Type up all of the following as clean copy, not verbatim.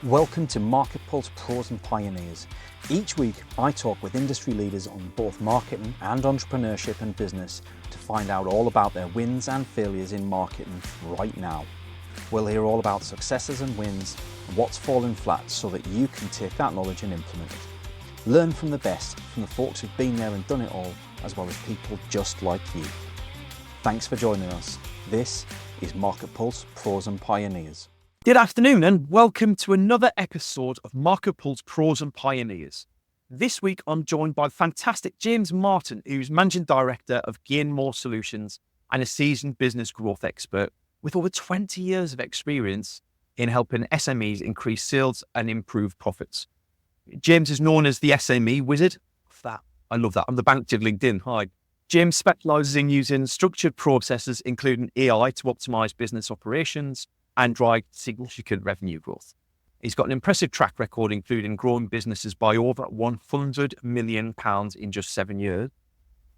Welcome to MarketPulse Pros and Pioneers. Each week, I talk with industry leaders on both marketing and entrepreneurship and business to find out all about their wins and failures in marketing right now. We'll hear all about successes and wins and what's fallen flat so that you can take that knowledge and implement it. Learn from the best, from the folks who've been there and done it all, as well as people just like you. Thanks for joining us. This is MarketPulse Pros and Pioneers. Good afternoon and welcome to another episode of MarketPulse Pros and Pioneers. This week I'm joined by the fantastic James Martin, who's Managing Director of GainMore Solutions and a seasoned business growth expert with over 20 years of experience in helping SMEs increase sales and improve profits. James is known as the SME wizard. I love that. I'm the bank to LinkedIn. Hi. James specialises in using structured processes, including AI, to optimise business operations and drive significant revenue growth. He's got an impressive track record, including growing businesses by over £100 million in just 7 years.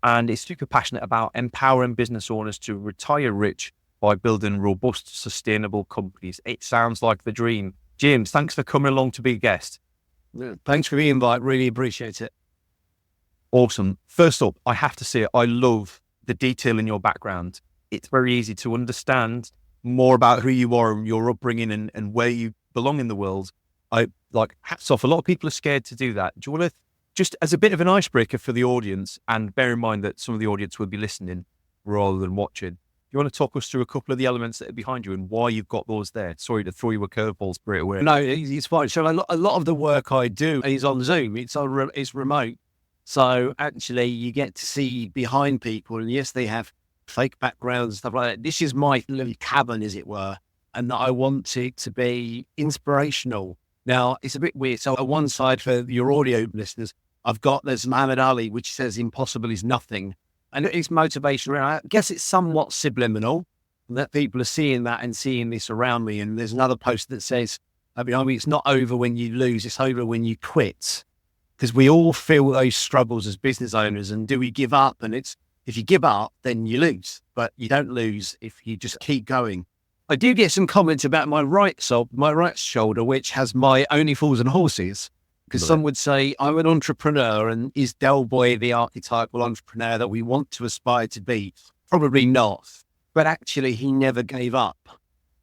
And he's super passionate about empowering business owners to retire rich by building robust, sustainable companies. It sounds like the dream. James, thanks for coming along to be a guest. Thanks for the invite. Really appreciate it. Awesome. First up, I have to say, I love the detail in your background. It's very easy to understand more about who you are and your upbringing and where you belong in the world. Hats off. A lot of people are scared to do that. Do you want to, just as a bit of an icebreaker for the audience, and bear in mind that some of the audience will be listening rather than watching, you want to talk us through a couple of the elements that are behind you and why you've got those there? Sorry to throw you a curveball straight away. No, it's fine. So a lot of the work I do is on Zoom. It's remote. So actually you get to see behind people, and yes, they have fake backgrounds and stuff like that. This is my little cabin, as it were, and I want it to be inspirational. Now, it's a bit weird. So on one side, for your audio listeners, there's Muhammad Ali, which says impossible is nothing. And it's motivational. I guess it's somewhat subliminal that people are seeing that and seeing this around me. And there's another post that says, it's not over when you lose, it's over when you quit. Because we all feel those struggles as business owners. And do we give up? And if you give up, then you lose, but you don't lose if you just keep going. I do get some comments about my right shoulder, which has my Only Fools and Horses, because some would say I'm an entrepreneur, and is Del Boy the archetypal entrepreneur that we want to aspire to be? Probably not, but actually he never gave up.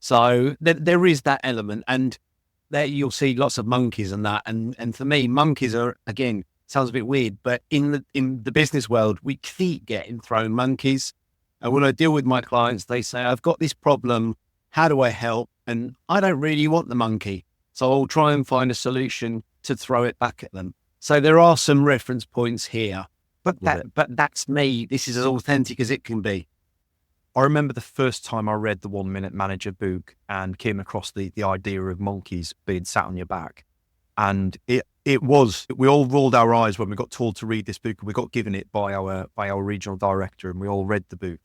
So there is that element, and there you'll see lots of monkeys and that. And for me, monkeys are, again, sounds a bit weird, but in the business world, we keep getting thrown monkeys. And when I deal with my clients, they say, I've got this problem. How do I help? And I don't really want the monkey. So I'll try and find a solution to throw it back at them. So there are some reference points here, but that's me. This is as authentic as it can be. I remember the first time I read the 1 Minute Manager book and came across the idea of monkeys being sat on your back. And we all rolled our eyes when we got told to read this book. We got given it by our regional director, and we all read the book.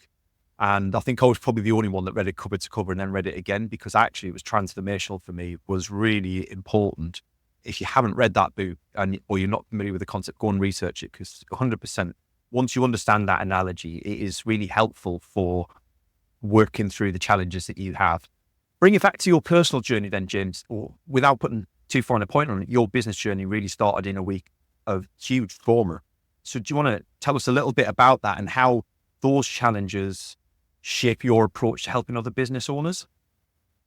And I think I was probably the only one that read it cover to cover and then read it again, because actually it was transformational for me. It was really important. If you haven't read that book or you're not familiar with the concept, go and research it, because 100%, once you understand that analogy, it is really helpful for working through the challenges that you have. Bring it back to your personal journey then, James, or without putting too fine a point on it, your business journey really started in a week of huge trauma. So do you want to tell us a little bit about that and how those challenges shape your approach to helping other business owners?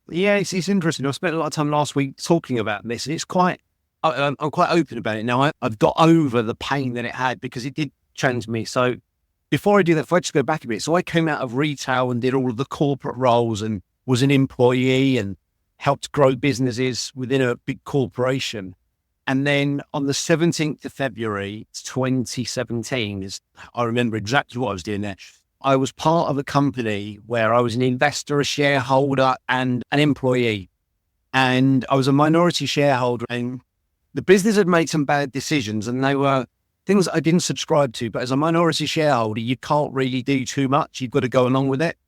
Yeah, it's interesting. I spent a lot of time last week talking about this, and I'm quite open about it now. I've got over the pain that it had, because it did change me. So before I do that, if I just go back a bit, so I came out of retail and did all of the corporate roles and was an employee and helped grow businesses within a big corporation. And then on the 17th of February, 2017, I remember exactly what I was doing there. I was part of a company where I was an investor, a shareholder, and an employee. And I was a minority shareholder, and the business had made some bad decisions, and they were things I didn't subscribe to. But as a minority shareholder, you can't really do too much. You've got to go along with it.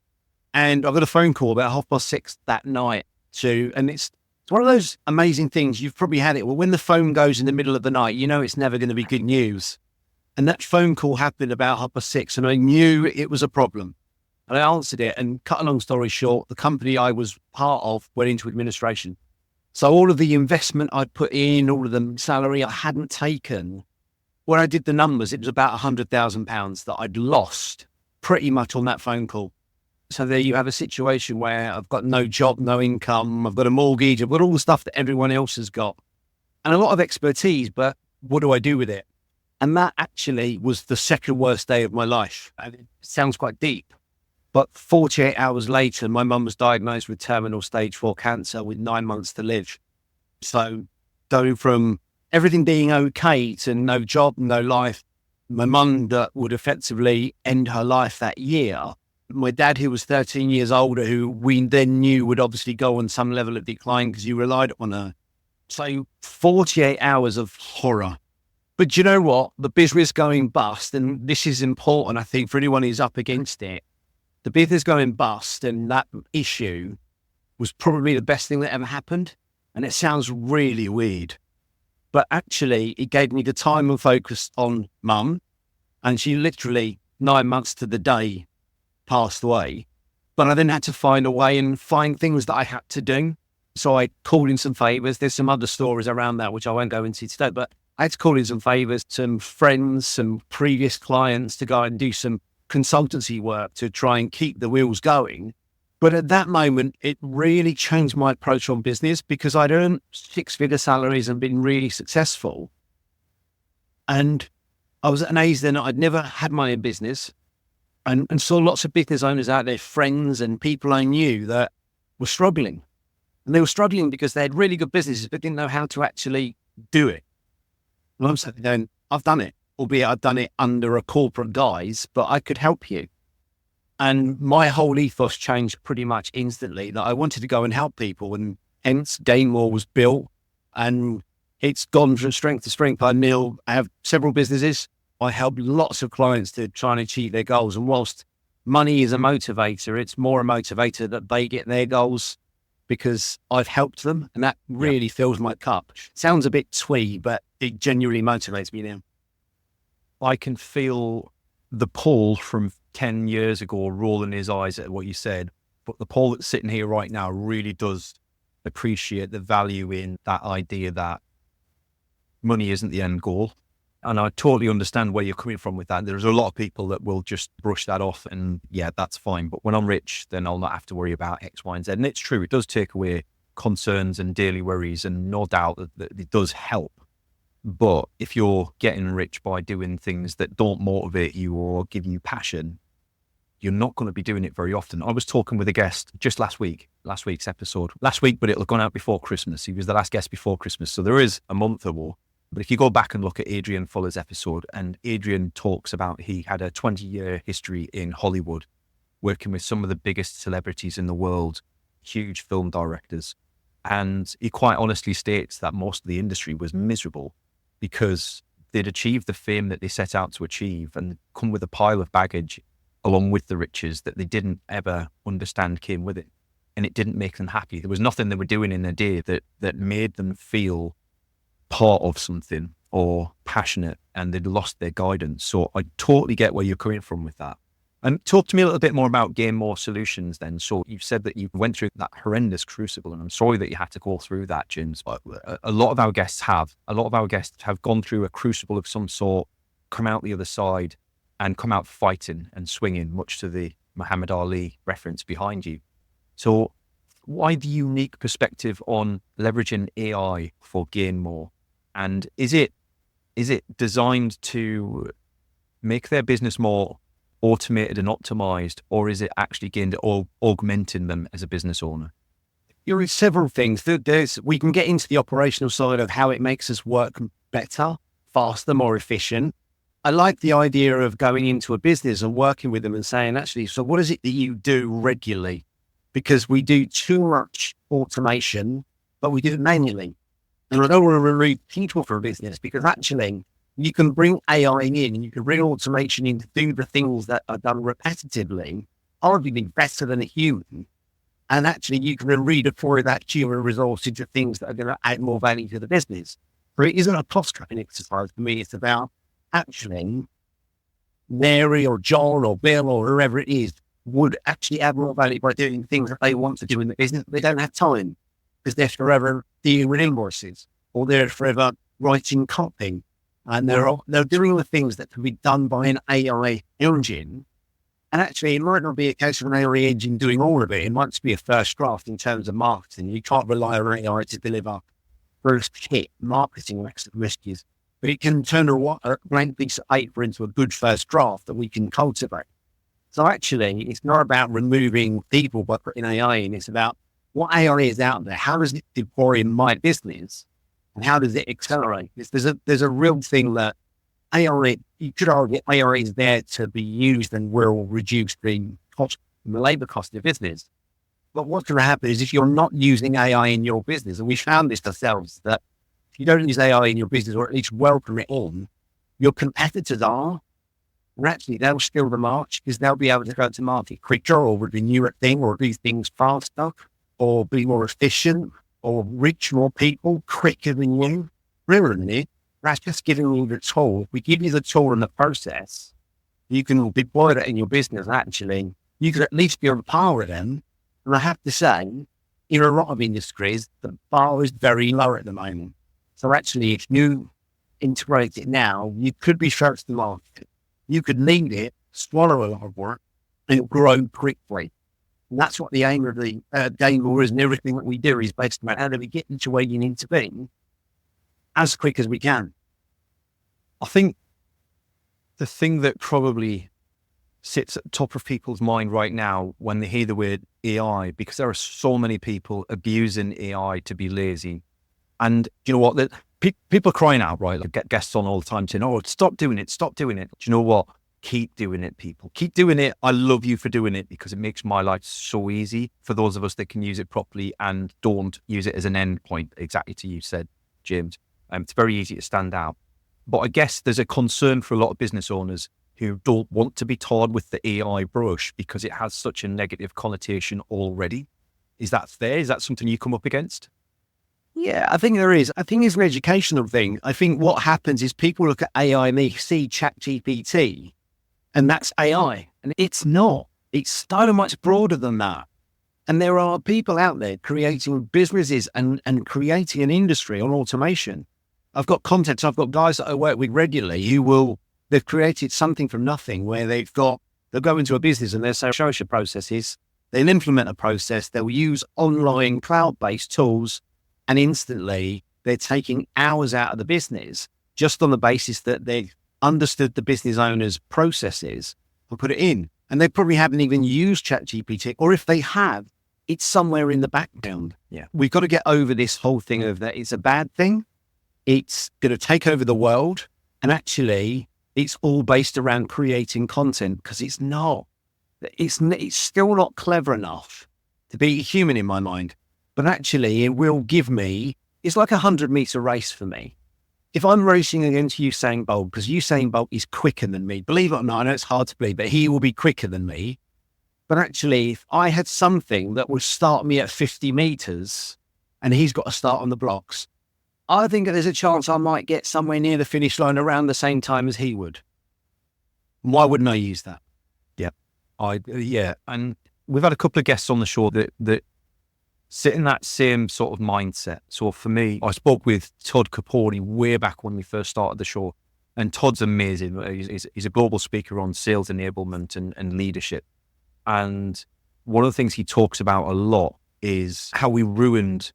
And I got a phone call about 6:30 that night. And it's one of those amazing things. You've probably had it. Well, when the phone goes in the middle of the night, you know it's never going to be good news. And that phone call happened about 6:30, and I knew it was a problem. And I answered it, and cut a long story short, the company I was part of went into administration. So all of the investment I'd put in, all of the salary I hadn't taken, when I did the numbers, it was about £100,000 that I'd lost pretty much on that phone call. So there you have a situation where I've got no job, no income, I've got a mortgage, I've got all the stuff that everyone else has got and a lot of expertise, but what do I do with it? And that actually was the second worst day of my life. And it sounds quite deep, but 48 hours later, my mum was diagnosed with terminal stage 4 cancer with 9 months to live. So going from everything being okay to no job, no life, my mum that would effectively end her life that year, my dad, who was 13 years older, who we then knew would obviously go on some level of decline because you relied on her. So 48 hours of horror. But you know what? The business going bust, and this is important, I think, for anyone who's up against it, the business going bust and that issue was probably the best thing that ever happened. And it sounds really weird, but actually it gave me the time and focus on mum. And she literally 9 months to the day passed away. But I then had to find a way and find things that I had to do. So I called in some favors. There's some other stories around that, which I won't go into today, but I had to call in some favors, some friends, some previous clients to go and do some consultancy work to try and keep the wheels going. But at that moment, it really changed my approach on business because I'd earned 6-figure salaries and been really successful. And I was at an age then I'd never had my own business and saw lots of business owners out there, friends and people I knew that were struggling. And they were struggling because they had really good businesses, but didn't know how to actually do it. And I'm sitting there, I've done it, albeit I've done it under a corporate guise, but I could help you. And my whole ethos changed pretty much instantly, that I wanted to go and help people, and hence GainMore was built, and it's gone from strength to strength. I have several businesses. I help lots of clients to try and achieve their goals. And whilst money is a motivator, it's more a motivator that they get their goals because I've helped them. And that really fills my cup. Sounds a bit twee, but it genuinely motivates me now. I can feel the Paul from 10 years ago rolling his eyes at what you said, but the Paul that's sitting here right now really does appreciate the value in that idea that money isn't the end goal. And I totally understand where you're coming from with that. There's a lot of people that will just brush that off and yeah, that's fine. But when I'm rich, then I'll not have to worry about X, Y, and Z. And it's true, it does take away concerns and daily worries, and no doubt that it does help. But if you're getting rich by doing things that don't motivate you or give you passion, you're not going to be doing it very often. I was talking with a guest just last week's episode. Last week, but it'll have gone out before Christmas. He was the last guest before Christmas. So there is a month or more. But if you go back and look at Adrian Fuller's episode, and Adrian talks about he had a 20-year history in Hollywood, working with some of the biggest celebrities in the world, huge film directors. And he quite honestly states that most of the industry was miserable because they'd achieved the fame that they set out to achieve and come with a pile of baggage along with the riches that they didn't ever understand came with it. And it didn't make them happy. There was nothing they were doing in their day that made them feel part of something or passionate, and they'd lost their guidance. So I totally get where you're coming from with that. And talk to me a little bit more about GainMore Solutions then. So you've said that you went through that horrendous crucible, and I'm sorry that you had to go through that, James. But a lot of our guests have. A lot of our guests have gone through a crucible of some sort, come out the other side, and come out fighting and swinging, much to the Muhammad Ali reference behind you. So why the unique perspective on leveraging AI for GainMore? And is it designed to make their business more automated and optimized, or is it actually gained or augmenting them as a business owner? There are several things. We can get into the operational side of how it makes us work better, faster, more efficient. I like the idea of going into a business and working with them and saying, actually, so what is it that you do regularly? Because we do too much automation, but we do it manually. And I don't want to remove people from a business, because actually you can bring AI in and you can bring automation in to do the things that are done repetitively, arguably better than a human. And actually you can redeploy that human resource into things that are going to add more value to the business. But it isn't a cost-cutting exercise for me. It's about actually Mary or John or Bill or whoever it is would actually add more value by doing things that they want to do in the business. They don't have time because they're forever dealing with invoices, or they're forever writing copy, and they're doing the things that can be done by an AI engine. And actually, it might not be a case of an AI engine doing all of it. It might just be a first draft in terms of marketing. You can't rely on AI to deliver first hit marketing messages, but it can turn a blank piece of paper into a good first draft that we can cultivate. So actually, it's not about removing people by putting AI in. It's about what AI is out there. How does it deploy in my business, and how does it accelerate? There's a real thing that AI, you could argue AI is there to be used and will reduce the labor cost of business. But what's going to happen is if you're not using AI in your business, and we found this ourselves, that if you don't use AI in your business, or at least welcome it on, your competitors are, and actually they'll steal the march, because they'll be able to go to market quicker, or with a newer thing, or do things faster, or be more efficient, or reach more people quicker than you. Really, that's just giving you the tool. We give you the tool and the process. You can deploy that in your business. Actually, you could at least be on par with them. And I have to say, in a lot of industries, the bar is very low at the moment. So actually, if you integrate it now, you could be first to market. You could lead it, swallow a lot of work, and it'll grow quickly. And that's what the aim of the GainMore is, and everything that we do is based on how do we get into where you need to be as quick as we can. I think the thing that probably sits at the top of people's mind right now when they hear the word AI, because there are so many people abusing AI to be lazy. And you know what? People are crying out, right? Like, get guests on all the time saying, oh, stop doing it, stop doing it. Do you know what? Keep doing it, people. Keep doing it. I love you for doing it, because it makes my life so easy for those of us that can use it properly and don't use it as an end point, exactly to you said, James. It's very easy to stand out. But I guess there's a concern for a lot of business owners who don't want to be tarred with the AI brush because it has such a negative connotation already. Is that fair? Is that something you come up against? Yeah, I think there is. I think it's an educational thing. I think what happens is people look at AI and they see ChatGPT, and that's AI. And it's not. It's so much broader than that. And there are people out there creating businesses and creating an industry on automation. I've got contacts, I've got guys that I work with regularly they've created something from nothing, where they'll go into a business and they'll say, show us your processes. They'll implement a process. They'll use online cloud-based tools, and instantly they're taking hours out of the business just on the basis that they've understood the business owner's processes and put it in. And they probably haven't even used ChatGPT, or if they have, it's somewhere in the background. Yeah. We've got to get over this whole thing of that it's a bad thing. It's going to take over the world. And actually, it's all based around creating content, because it's not. It's still not clever enough to be human in my mind. But actually, it will give me, it's like 100-meter race for me. If I'm racing against Usain Bolt, because Usain Bolt is quicker than me, believe it or not, I know it's hard to believe, but he will be quicker than me. But actually, if I had something that would start me at 50 meters and he's got to start on the blocks, I think there's a chance I might get somewhere near the finish line around the same time as he would. Why wouldn't I use that? Yeah. And we've had a couple of guests on the show that sit in that same sort of mindset. So for me, I spoke with Todd Caponi way back when we first started the show. And Todd's amazing. He's a global speaker on sales enablement and leadership. And one of the things he talks about a lot is how we ruined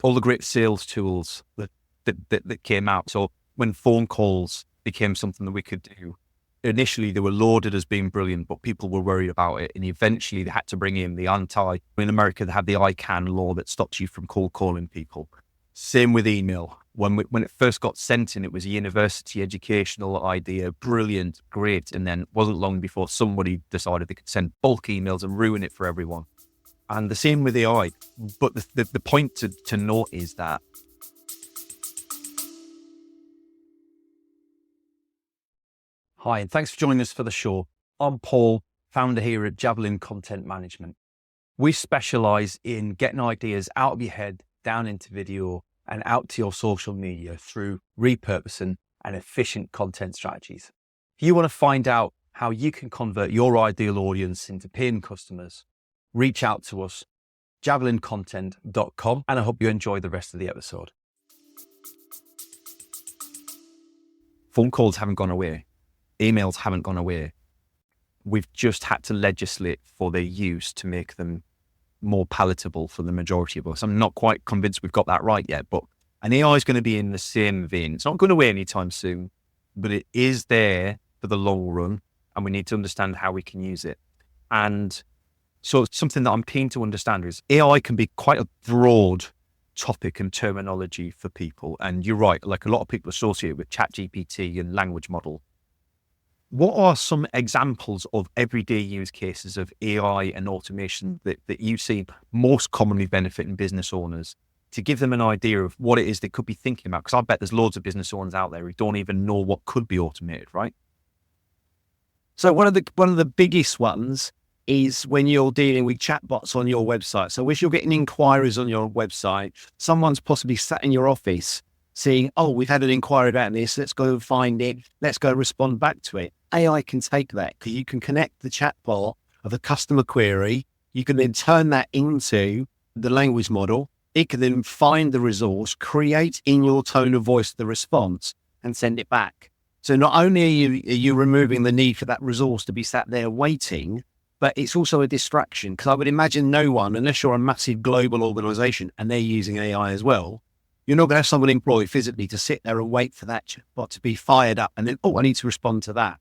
all the great sales tools that came out. So when phone calls became something that we could do, initially they were lauded as being brilliant, but people were worried about it. And eventually they had to bring in in America, they had the ICANN law that stops you from cold calling people. Same with email. When it first got sent in, it was a university educational idea, brilliant, great. And then it wasn't long before somebody decided they could send bulk emails and ruin it for everyone. And the same with AI. But the point to note is that hi, and thanks for joining us for the show. I'm Paul, founder here at Javelin Content Management. We specialize in getting ideas out of your head, down into video, and out to your social media through repurposing and efficient content strategies. If you want to find out how you can convert your ideal audience into paying customers, reach out to us. javelincontent.com, and I hope you enjoy the rest of the episode. Phone calls haven't gone away. Emails haven't gone away. We've just had to legislate for their use to make them more palatable for the majority of us. I'm not quite convinced we've got that right yet, but an AI is going to be in the same vein. It's not going away anytime soon, but it is there for the long run, and we need to understand how we can use it. And so something that I'm keen to understand is AI can be quite a broad topic and terminology for people. And you're right, like a lot of people associate with ChatGPT and language model. What are some examples of everyday use cases of AI and automation that you see most commonly benefiting business owners, to give them an idea of what it is they could be thinking about? Because I bet there's loads of business owners out there who don't even know what could be automated, right? So one of the biggest ones is when you're dealing with chatbots on your website. So if you're getting inquiries on your website, someone's possibly sat in your office saying, oh, we've had an inquiry about this, let's go and find it, let's go respond back to it. AI can take that, because you can connect the chatbot of a customer query. You can then turn that into the language model. It can then find the resource, create in your tone of voice the response, and send it back. So not only are you removing the need for that resource to be sat there waiting, but it's also a distraction, because I would imagine no one, unless you're a massive global organization and they're using AI as well, you're not going to have someone employed physically to sit there and wait for that chatbot to be fired up and then, oh, I need to respond to that.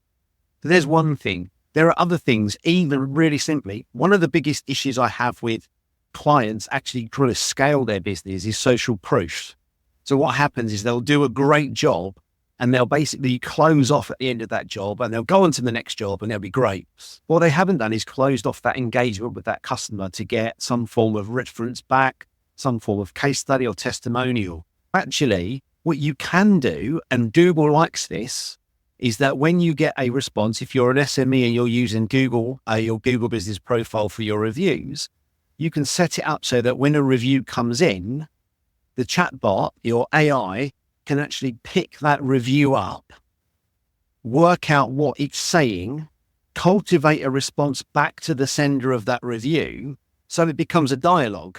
So there's one thing. There are other things, even really simply. One of the biggest issues I have with clients actually trying to scale their business is social proof. So what happens is they'll do a great job and they'll basically close off at the end of that job, and they'll go on to the next job and they'll be great. What they haven't done is closed off that engagement with that customer to get some form of reference back, some form of case study or testimonial. Actually, what you can do, and Google likes this, is that when you get a response, if you're an SME and you're using Google, your Google Business Profile for your reviews, you can set it up so that when a review comes in, the chatbot, your AI, can actually pick that review up, work out what it's saying, cultivate a response back to the sender of that review, so it becomes a dialogue.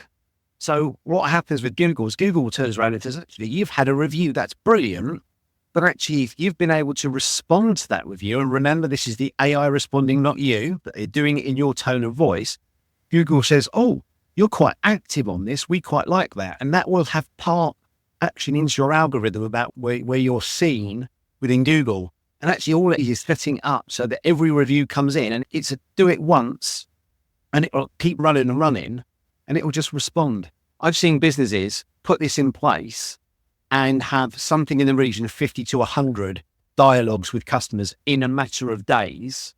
So what happens with Google is Google turns around and says, actually, you've had a review, that's brilliant, but actually, if you've been able to respond to that review, and remember, this is the AI responding, not you, but they're doing it in your tone of voice, Google says, oh, you're quite active on this, we quite like that. And that will have part action into your algorithm about where you're seen within Google. And actually all it is setting up so that every review comes in and it's a do it once and it will keep running and running and it will just respond. I've seen businesses put this in place and have something in the region of 50 to 100 dialogues with customers in a matter of days,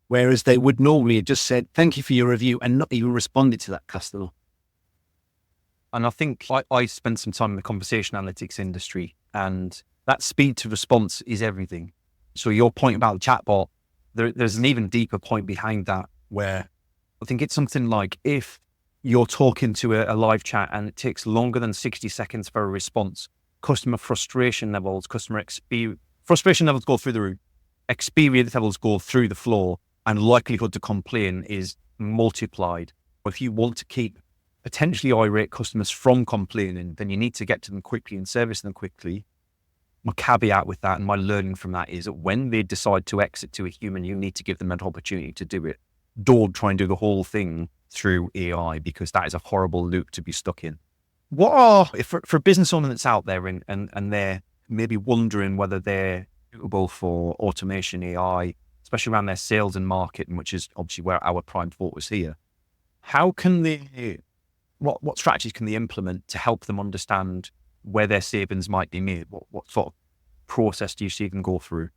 whereas they would normally have just said, thank you for your review, and not even responded to that customer. And I think I spent some time in the conversation analytics industry, and that speed to response is everything. So your point about the chatbot, there's an even deeper point behind that, where I think it's something like if you're talking to a live chat and it takes longer than 60 seconds for a response, customer frustration levels, frustration levels go through the roof, experience levels go through the floor, and likelihood to complain is multiplied. If you want to keep potentially irate customers from complaining, then you need to get to them quickly and service them quickly. My caveat with that and my learning from that is that when they decide to exit to a human, you need to give them an opportunity to do it. Don't try and do the whole thing through AI, because that is a horrible loop to be stuck in. What are, for a business owner that's out there and they're maybe wondering whether they're suitable for automation AI, especially around their sales and marketing, which is obviously where our prime focus here, how can they, what strategies can they implement to help them understand where their savings might be made? What sort of process do you see them go through?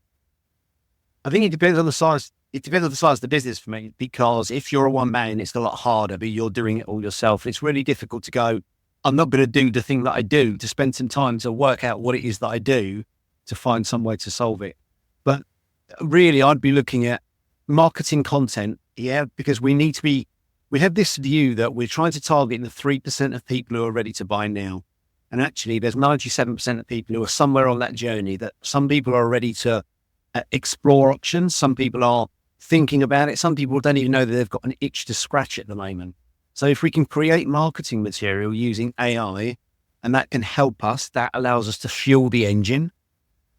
I think it depends on the size. It depends on the size of the business for me, because if you're a one man, it's a lot harder, but you're doing it all yourself. It's really difficult to go, I'm not going to do the thing that I do, to spend some time to work out what it is that I do to find some way to solve it. But really, I'd be looking at marketing content, because we have this view that we're trying to target the 3% of people who are ready to buy now. And actually, there's 97% of people who are somewhere on that journey, that some people are ready to explore options. Some people are thinking about it. Some people don't even know that they've got an itch to scratch at the moment. So if we can create marketing material using AI and that can help us, that allows us to fuel the engine.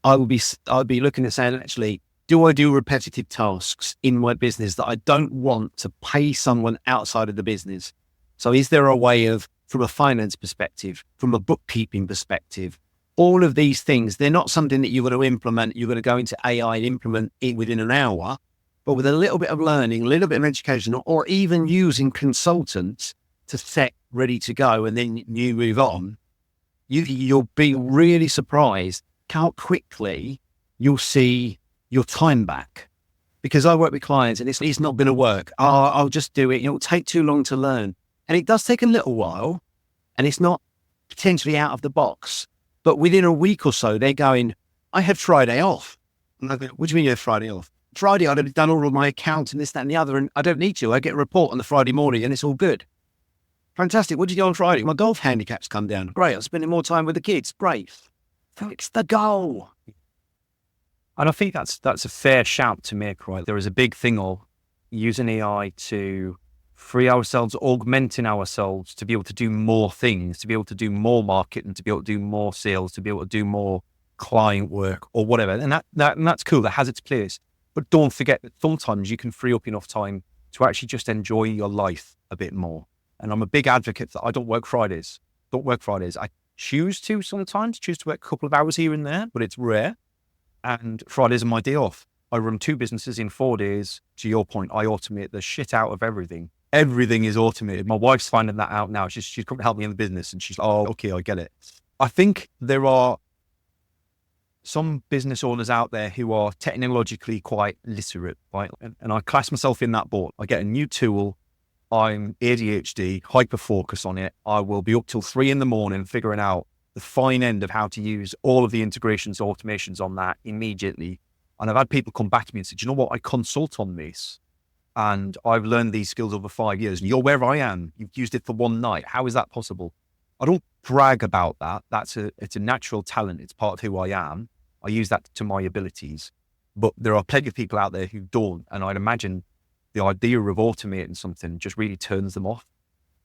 I'll be looking at saying, actually, do I do repetitive tasks in my business that I don't want to pay someone outside of the business? So is there a way of, from a finance perspective, from a bookkeeping perspective, all of these things, they're not something that you're going to implement. You're going to go into AI and implement it within an hour, but with a little bit of learning, a little bit of education, or even using consultants to set ready to go, and then you move on, you'll be really surprised how quickly you'll see your time back. Because I work with clients and it's not going to work. I'll just do it. It'll take too long to learn. And it does take a little while, and it's not potentially out of the box. But within a week or so, they're going, I had Friday off. And I go, what do you mean you have Friday off? Friday, I'd have done all of my accounts and this, that, and the other, and I don't need to. I get a report on the Friday morning and it's all good. Fantastic. What did you do on Friday? My golf handicap's come down. Great. I'm spending more time with the kids. Great. Fix the goal. And I think that's a fair shout to make, right? There is a big thing of using AI to free ourselves, augmenting ourselves to be able to do more things, to be able to do more marketing, to be able to do more sales, to be able to do more client work or whatever. And that's cool. That has its place. But don't forget that sometimes you can free up enough time to actually just enjoy your life a bit more. And I'm a big advocate that I don't work Fridays. I choose to work a couple of hours here and there, but it's rare. And Fridays are my day off. I run 2 businesses in 4 days. To your point, I automate the shit out of everything. Everything is automated. My wife's finding that out now. She's come to help me in the business, and she's like, oh, okay, I get it. I think there are some business owners out there who are technologically quite literate, right? And I class myself in that boat. I get a new tool. I'm ADHD, hyper focus on it. I will be up till 3 a.m. figuring out the fine end of how to use all of the integrations, automations on that immediately. And I've had people come back to me and say, do you know what? I consult on this and I've learned these skills over 5 years and you're where I am. You've used it for one night. How is that possible? I don't brag about that. It's a natural talent. It's part of who I am. I use that to my abilities, but there are plenty of people out there who don't. And I'd imagine the idea of automating something just really turns them off.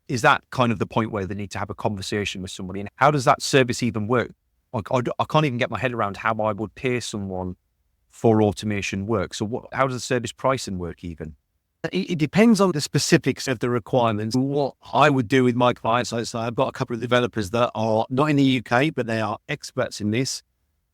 Is that kind of the point where they need to have a conversation with somebody? And how does that service even work? I can't even get my head around how I would pay someone for automation work. So how does the service pricing work even? It depends on the specifics of the requirements. What I would do with my clients, I've got a couple of developers that are not in the UK, but they are experts in this.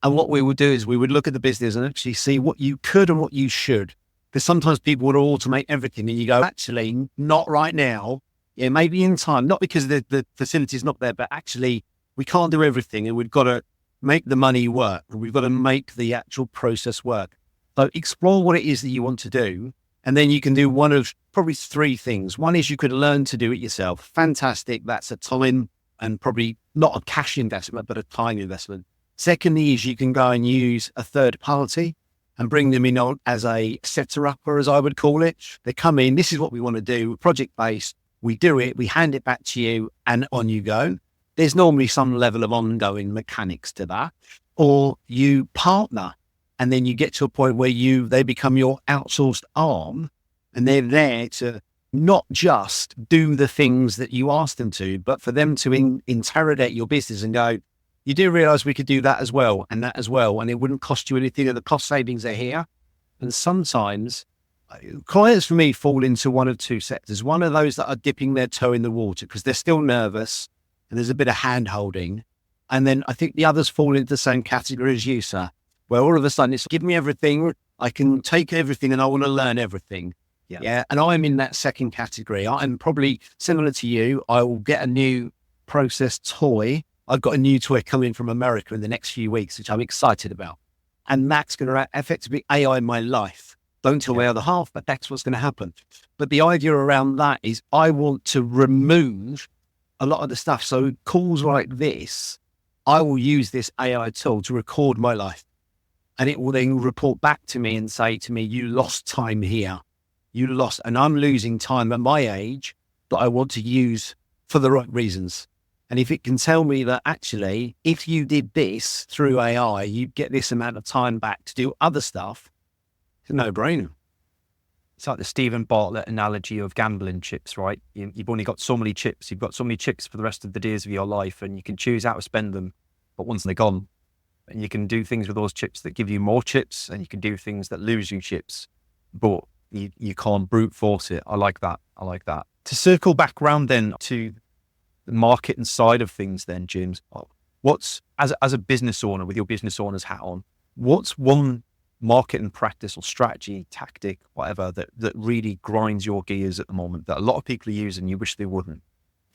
And what we would do is we would look at the business and actually see what you could and what you should. Because sometimes people would automate everything and you go, actually, not right now. Yeah, maybe in time, not because the facility is not there, but actually we can't do everything and we've got to make the money work. We've got to make the actual process work. So explore what it is that you want to do. And then you can do one of probably 3 things. One is you could learn to do it yourself. Fantastic. That's a time and probably not a cash investment, but a time investment. Secondly is you can go and use a third party and bring them in on as a setter-upper, as I would call it. They come in, this is what we want to do, project-based. We do it, we hand it back to you, and on you go. There's normally some level of ongoing mechanics to that. Or you partner, and then you get to a point where they become your outsourced arm, and they're there to not just do the things that you ask them to, but for them to interrogate your business and go, you do realize we could do that as well, and that as well, and it wouldn't cost you anything, and the cost savings are here. And sometimes clients for me fall into one of 2 sectors. One of those that are dipping their toe in the water because they're still nervous and there's a bit of hand holding. And then I think the others fall into the same category as you, sir, where all of a sudden it's give me everything. I can take everything and I want to learn everything. Yeah. And I'm in that second category. I'm probably similar to you. I will get a new process toy. I've got a new toy coming from America in the next few weeks, which I'm excited about. And that's going to effectively AI my life. Don't tell my other half, but that's what's going to happen. But the idea around that is I want to remove a lot of the stuff. So calls like this, I will use this AI tool to record my life. And it will then report back to me and say to me, you lost time here. And I'm losing time at my age that I want to use for the right reasons. And if it can tell me that actually, if you did this through AI, you'd get this amount of time back to do other stuff, it's a no-brainer. It's like the Stephen Bartlett analogy of gambling chips, right? You've only got so many chips. You've got so many chips for the rest of the days of your life, and you can choose how to spend them. But once they're gone, and you can do things with those chips that give you more chips, and you can do things that lose you chips, but you can't brute force it. I like that. To circle back round then to the marketing side of things then, James, what's, as a business owner with your business owner's hat on, what's one marketing practice or strategy, tactic, whatever, that really grinds your gears at the moment that a lot of people are using, you wish they wouldn't?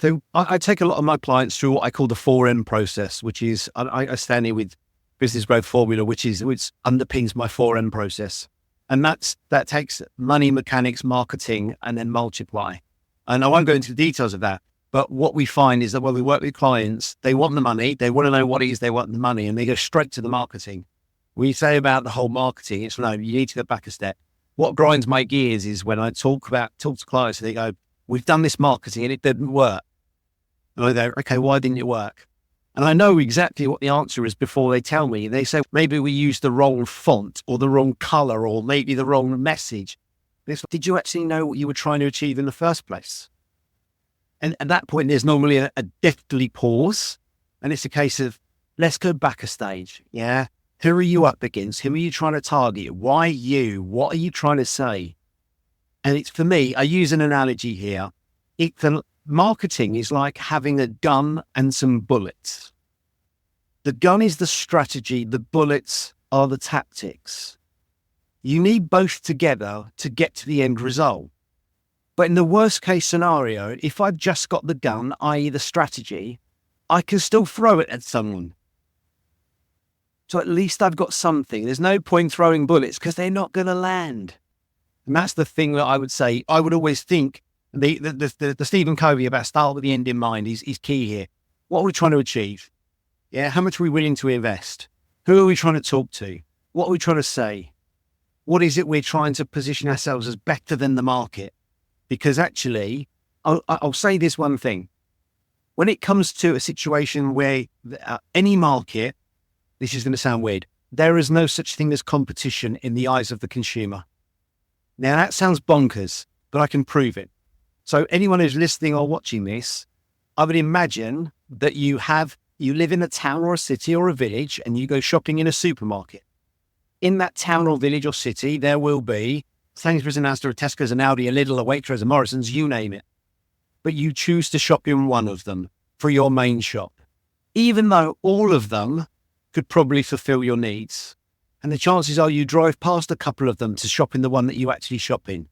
So I take a lot of my clients through what I call the 4M process, which is, I stand here with Business Growth Formula, which underpins my 4M process. And that takes money, mechanics, marketing, and then multiply. And I won't go into the details of that, but what we find is that when we work with clients, they want the money, they want to know what it is they want the money, and they go straight to the marketing. We say about the whole marketing, it's no, you need to go back a step. What grinds my gears is when I talk to clients and they go, we've done this marketing and it didn't work. And I go, okay, why didn't it work? And I know exactly what the answer is before they tell me. They say, maybe we used the wrong font or the wrong color or maybe the wrong message. Did you actually know what you were trying to achieve in the first place? And at that point, there's normally a deathly pause. And it's a case of, let's go back a stage. Yeah. Who are you up against? Who are you trying to target? Why you? What are you trying to say? And it's, for me, I use an analogy here. Marketing is like having a gun and some bullets. The gun is the strategy. The bullets are the tactics. You need both together to get to the end result. But in the worst case scenario, if I've just got the gun, i.e. the strategy, I can still throw it at someone. So at least I've got something. There's no point throwing bullets because they're not going to land. And that's the thing that I would say. I would always think the Stephen Covey about start with the end in mind is key here. What are we trying to achieve? Yeah. How much are we willing to invest? Who are we trying to talk to? What are we trying to say? What is it we're trying to position ourselves as better than the market? Because actually, I'll say this one thing. When it comes to a situation where any market, this is going to sound weird, there is no such thing as competition in the eyes of the consumer. Now that sounds bonkers, but I can prove it. So anyone who's listening or watching this, I would imagine that you live in a town or a city or a village and you go shopping in a supermarket. In that town or village or city, there will be Sainsbury's and Asda, Tesco's and Aldi, a Lidl, a Waitrose, a Morrison's, you name it. But you choose to shop in one of them for your main shop, even though all of them could probably fulfill your needs. And the chances are you drive past a couple of them to shop in the one that you actually shop in.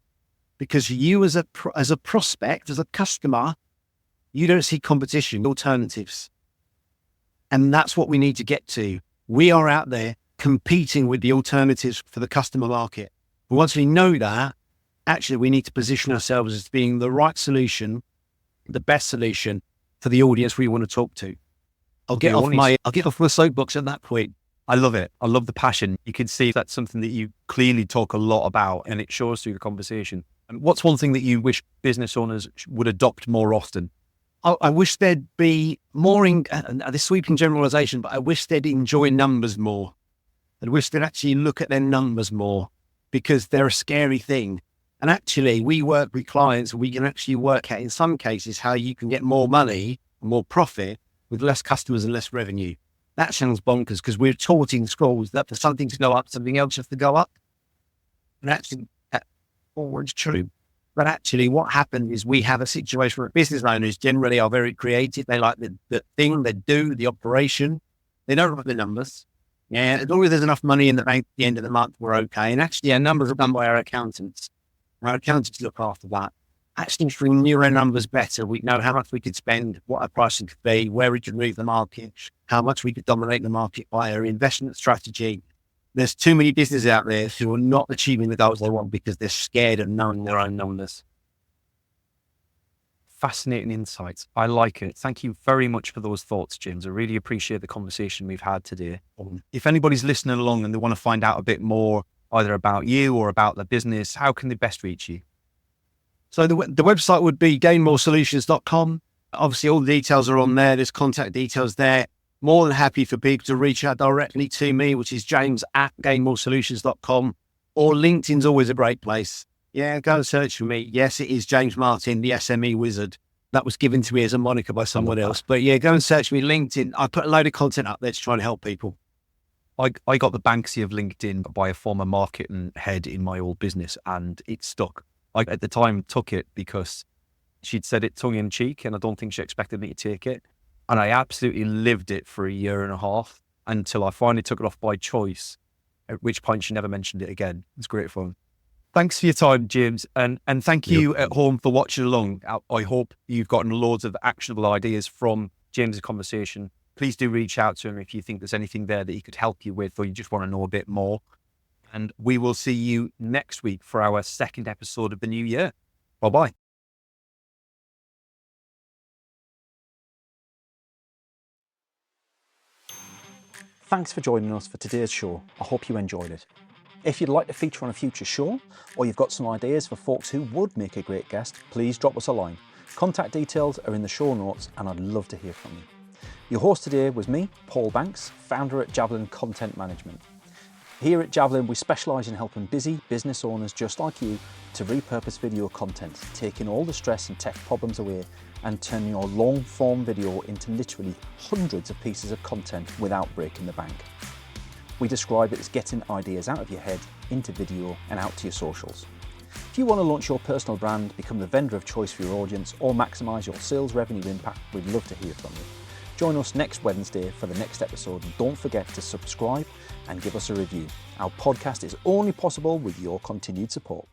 Because you as a prospect, as a customer, you don't see competition, alternatives. And that's what we need to get to. We are out there competing with the alternatives for the customer market. But once we know that, actually we need to position ourselves as being the right solution, the best solution for the audience we want to talk to. I'll get off my soapbox at that point. I love it. I love the passion. You can see that's something that you clearly talk a lot about and it shows through the conversation. And what's one thing that you wish business owners would adopt more often? I wish there'd be more this sweeping generalization, but I wish they'd enjoy numbers more. I wish they'd actually look at their numbers more because they're a scary thing. And actually we work with clients, we can actually work out in some cases how you can get more money, more profit with less customers and less revenue. That sounds bonkers because we're taught in schools that for something to go up, something else has to go up. And actually, it's true. But actually what happened is we have a situation where business owners generally are very creative. They like the thing they do, the operation. They don't like the numbers. Yeah, as long as there's enough money in the bank at the end of the month, we're okay. And actually our numbers are done by our accountants. Our accountants look after that. Actually, if we knew our numbers better, we know how much we could spend, what our pricing could be, where we could move the market, how much we could dominate the market by our investment strategy. There's too many businesses out there who are not achieving the goals they want because they're scared of knowing their own numbers. Fascinating insights. I like it. Thank you very much for those thoughts, James. I really appreciate the conversation we've had today. If anybody's listening along and they want to find out a bit more either about you or about the business, how can they best reach you? So the website would be GainMoreSolutions.com. Obviously, all the details are on there. There's contact details there. More than happy for people to reach out directly to me, which is james@GainMoreSolutions.com, or LinkedIn's always a great place. Yeah, go and search for me. Yes, it is James Martin, the SME wizard. That was given to me as a moniker by someone else. But yeah, go and search me. LinkedIn. I put a load of content up there to try and help people. I got the Banksy of LinkedIn by a former marketing head in my old business, and it stuck. I, at the time, took it because she'd said it tongue in cheek, and I don't think she expected me to take it. And I absolutely lived it for a year and a half until I finally took it off by choice, at which point she never mentioned it again. It's great fun. Thanks for your time, James. And thank you at home for watching along. I hope you've gotten loads of actionable ideas from James's conversation. Please do reach out to him if you think there's anything there that he could help you with, or you just want to know a bit more. And we will see you next week for our second episode of the new year. Bye-bye. Thanks for joining us for today's show. I hope you enjoyed it. If you'd like to feature on a future show, or you've got some ideas for folks who would make a great guest, please drop us a line. Contact details are in the show notes, and I'd love to hear from you. Your host today was me, Paul Banks, founder at Javelin Content Management. Here at Javelin, we specialise in helping busy business owners just like you to repurpose video content, taking all the stress and tech problems away and turning your long-form video into literally hundreds of pieces of content without breaking the bank. We describe it as getting ideas out of your head, into video, and out to your socials. If you want to launch your personal brand, become the vendor of choice for your audience, or maximise your sales revenue impact, we'd love to hear from you. Join us next Wednesday for the next episode, and don't forget to subscribe and give us a review. Our podcast is only possible with your continued support.